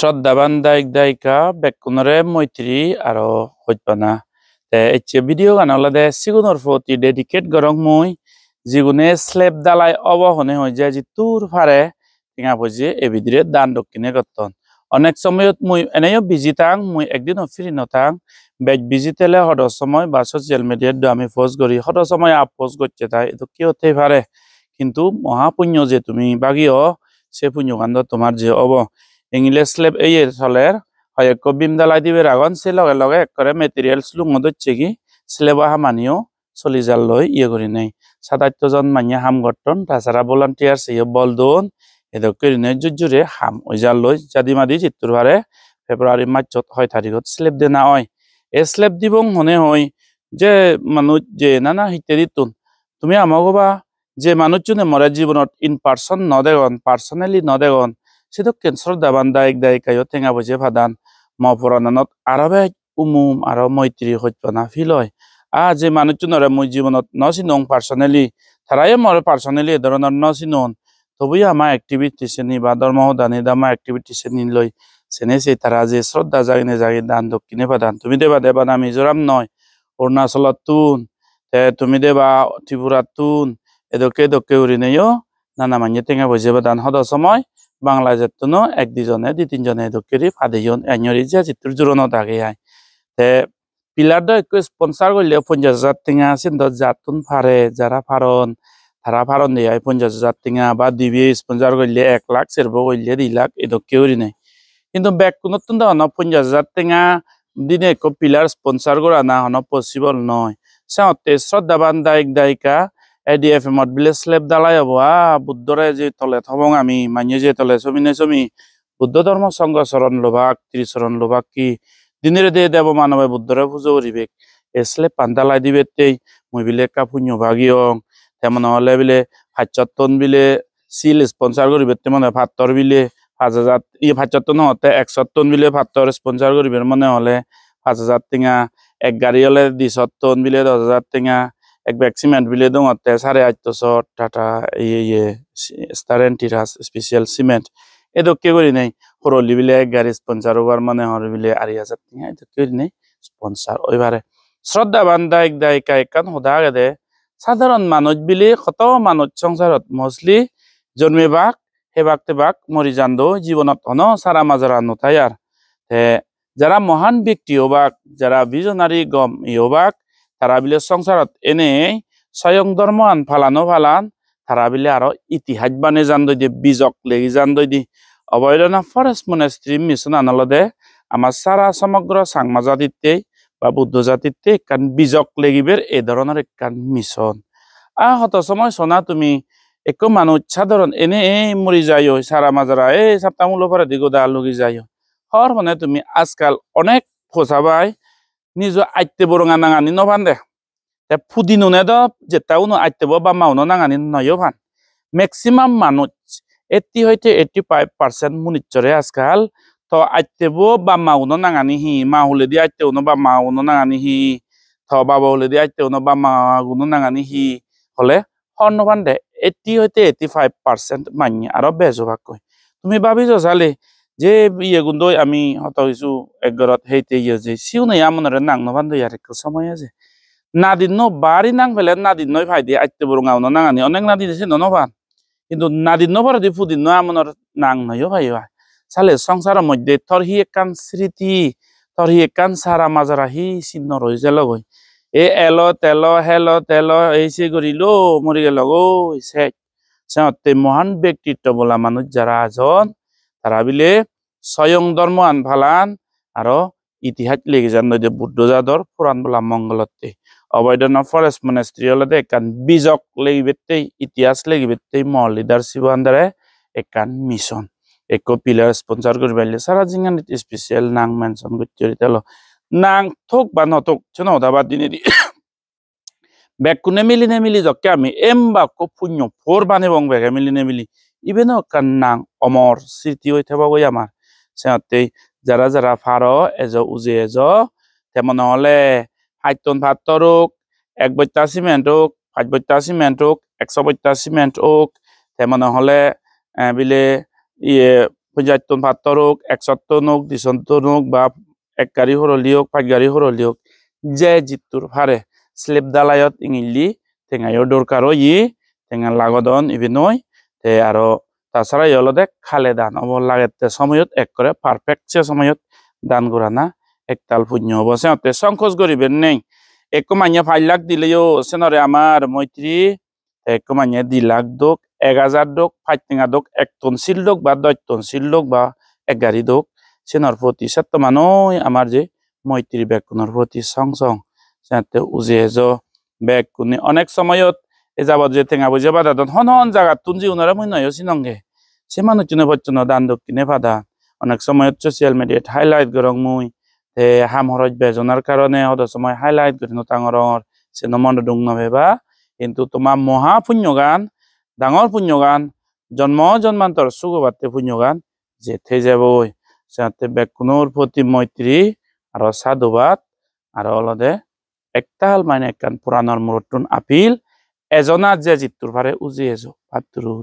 শ্রদ্ধাবান দায়িক দায়িকা বেকুনরে মৈত্রী আরো হইতবানা তে ভিডিও গান হলদে সিগুনের প্রতি ডেডিকেট গরং মুই যিগুনে স্লেব দালাই অবহনে হয়ে যায় যে তুর ফারে টিঙা বুঝে এ ভিডিও দান দক্ষিণে করতন অনেক সময়ত মুই এনেও বিজি থাং মুই একদিনও ফ্রি নথাং বেগ বিজি তেলে হদ সময় বা সোশ্যাল মিডিয়াত আমি পোস্ট করি হদ সময় আপ পোস্ট করতে তাই এটা কি হতে পারে কিন্তু মহাপুণ্য যে তুমি বাগিও সে পুণ্য কাণ্ড তোমার যে অব ইংলিশ স্লেব এই চলের হয় বিম দালাই দিবে রাগন সে লগে লগে একরে মেটেরিয়ালস লুঙ দচ্ছে কি স্লেবা হামানিও চলি যাল লই করি নাই ৭৭ জন মানিয়া হাম গঠন তাছাড়া ভলান্টিয়ার সে বল দোন এদ করি নাই জুজুরে হাম ওই জাল লই জাদি মাদি চিত্তুর হারে ফেব্রুয়ারি মার্চত ৬ তারিখত স্লেব দে না হয় এ স্লেব দিবং হনে হয় যে মানুষ যে নানা হিতে দিতুন তুমি আমাগবা যে মানুষজনে মরে জীবনত ইন পার্সন নদেগন পার্সোনালি নদেগন সেতো ক্যান্সার দাবান দায়িক দায়িকায়ও টেঙা বুঝে ভাদান মপুরাণত আরবে উমুম আরো মৈত্রী হইতনা ফিল হয় যে মানুষজনরে মুই জীবনত নচিনং পার্সোনালি তারাই মরে পার্সোনালি এ ধরনের নচিনন তবুই আমার অ্যাক্টিভিটি শ্রেণী বা ধর্মদানি দামা অ্যাক্টিভিটি শ্রেণী লই সেনে সে তারা যে শ্রদ্ধা জাগিনে জাগি দান দক্ষিণে পাদান তুমি দেবা দেবা না মিজোরাম নয় অরুণাচলত তুন তুমি দেবা ত্রিপুরা তুন এদকে দকে উড়ি নেও নানা মানিয়ে টেঙা বুঝে বাদান হদ সময় বাংলাদেশের তো এক দুজনে দুই তিনজনে দক্ষিণী ফাদেজন এনরি যে চিত্র জোরনো দাগে আয় তে পিলার একটু স্পন্সার করলে ৫০,০০০ টেঙা সিন্ধ জাতুন ফারে যারা ফারন তারা ফারন দিয়ে ৫০,০০০ টেঙা বা দিবি স্পন্সার করলে ১ লাখ সেরব করলে ২ লাখ এদকে উড়ি নাই কিন্তু ব্যাক কোনো তো ৫০,০০০ টেঙা দিনে এক পিলার স্পন্সার করা না হন পসিবল নয় সাথে শ্রদ্ধাবান দায়িক দায়িকা এডিএফ মত বিলে স্লেব দালাই হব বুদ্ধরে যে তলে থবং আমি মানিয়ে যে তলে ছবি বুদ্ধ ধর্ম সংঘ চরণ লোভাক ত্রিচরণ লোভাক কি দিনের দে দেব মানবে বুদ্ধরে পুজো করিবে এ স্লেব পান্তালাই দিবে তেই মুই বিলে কাপুণ্য ভাগিয়ং তেমন হলে বিলে ৭৫ বিলে সিল স্পন্সার করিবে তেমন ৭৫ বিলে ৫,০০০ ৭৫ নহতে ১০০ বিলে ৭৫ স্পন্সার করিবে মনে হলে ৫,০০০ টেঙা এক গাড়ি হলে ২০০ বিলে ১০,০০০ টেঙা এক ব্যাগ সিমেন্ট বিলে দোতে ৮৫০ টাটা স্টারেন্টিরাস স্পেশাল সিমেন্ট এদকে করি নাই হরলি বিলে এক গাড়ি স্পন্সার ওভার মানে হর বিলে ৮,০০০ টেঙা এদকে করি নাই স্পন্সার ওইবারে শ্রদ্ধাবান দায়িক দায়িকা একান হোদা গেদে সাধারণ মানুষ বিলে কত মানুষ সংসারত মসলি জন্মেবাক হেবাক মরি জান জীবনত হন সারা মাজারা নথাই আর যারা মহান ব্যক্তি হবাক যারা ভিজনারি গম হবাক তারা বিলে সংসারত এনে স্বয়ং ধর্ম আন ফালানো ফালান তারা বিলে আরো ইতিহাস বানে জান দই দিয়ে বীজক লেগে জান দই দি অবহেলনা ফরেস্ট মনেস্ট্রি মিশন আনলদে আমার সারা সমগ্র সাংমা জাতিতে বা বুদ্ধ জাতিতে কান বীজক লেগিবের এই ধরনের কান মিশন হত সময় শোনা তুমি একো মানুষ সাধারণ এনে মরি যাইও সারা মাজারা সপ্তাহমূল পরে দিগোদা লগি যাইও হর মানে তুমি আজকাল অনেক ফসাবাই নিজ আইতে বরঙা নাঙানি নভান দে ফুদি নুনে দ যেটাও আইতেব বা মাউনো নাঙানি নয় ভান ম্যাক্সিমাম মানুষ 80 হইতে 85% মুনিচ্চরে আজকাল তো আইতেব বা মাউনো নাঙানি হি মা হলে দি আইতেও বা মাউনো নাঙানি হি থ বাবা হলে দি আইতেও বা মাগুনো নাঙানি হি হলে হর নভান দে 80 হইতে 85% মানি আরো বেজভাগ কই তুমি ভাবিছো চালে যে গুণ আমি হত হইছু একগরত হেইতে যে সিউ নাই আমনরে নাং নভান দই আর একটু সময় আছে না দিন বাড়ি নাং ফেলে না দিন নয় ভাই দিয়ে আইতে বরঙাও নাঙানি অনেক না দিয়েছে নভান কিন্তু না দিন পরে দি ফুদিন আমনের নাং নয় ভাই চালে সংসারের মধ্যে তোর হি একান স্মৃতি তোর হি একান সারা মাজারা হি চিহ্ন রয়েছে লগই এলো তেলো হেলো তেলো এই করিল মরি গেল গো সে মহান ব্যক্তিত্ব বলা মানুষ যারা আজন তারা বিলে স্বয়ং ধর্ম আন ফালান আরো ইতিহাস লেগে যান নয় বুদ্ধ জাদর পুরাণ বলা মঙ্গলতে অবৈধন ফরেস্ট মনেস্ট্রি হলতে একান বীজক লেগিবেতে ইতিহাস লেগিবেতে মহ লিডারশিপ আন্দারে একান মিশন এক পিলার স্পন্সর করি পাইলে সারা জিঙ্গান স্পেশাল নাং মেনশন করতে তেল নাং থোক বা নথোক ছেন হদাবাদ দিনে দি বেকুনে মিলি যকে আমি বা পুণ্য ফোর বানে বং বেগে মিলি ইভেন কান নাং অমর স্মৃতি হয়ে থাকবই আমার সিহঁতে যারা যারা ফার উজে তেমন হলে ৬০ টন ভাত হোক ১ বস্তা সিমেন্ট হোক ৫ বস্তা সিমেন্ট হোক ১০০ বস্তা সিমেন্ট হোক তেমন হলে বিলে পঞ্চায়তন পাত্তর হোক 170 হোক 200 হোক বা 1 গাড়ি হরলি হোক 5 গাড়ি হরলি হোক যে জিতুর ফারে স্লেপ দালায়ত ইংলি টেঙাইও দরকার ই টেঙা লাগদন ইবিনই তে আরো তাছাড়া ইহলদে খালে দান অবল লাগেতে সময়ত এক করে পারফেক্ট সে সময়ত দান করানা একতাল পুণ্য হবো সেতে সংকোচ করিবেন নেই এক মাইয়া 5 লাখ দিলেও সেনরে আমার মৈত্রী এক মাইয়া 2 লাখ দোক 1000 দোক 5 টেঙা দোক 1 টন সিল দোক বা 10 টন সিল দোক বা 1 গাড়ি দোক সেনর প্রতি সত্য মানই আমার যে মৈত্রী বেকুনর প্রতি সংসং সেতে উজেজ বেকুনি অনেক সময়ত এ যাবত যে টেঙা বুঝে বাদা দন হন হন জায়গা তুনজি উনারা মই নয় সিনঙ্গে সে মানুষ জনে বচ্চন দান দক্ষিণে পাদা অনেক সময়ত সোশ্যাল মিডিয়াত হাইলাইট গরং মুই তে হাম হরজ বেজনার কারণে অত সময় হাইলাইট করি নতাঙরর সে নমন ডুং নভেবা কিন্তু তোমার মহা পুণ্যগান ডাঙর পুণ্যগান জন্ম জন্মান্তর সুগবাতে পুণ্যগান যে থে যাবই সাথে বেকুনোর প্রতি মৈত্রী আর সাধুবাদ আর অলদে একতাল মানে একখান পুরাণর মুরটুন আপিল এজনা যে জিতুর পারে উজি এজো পাতুরু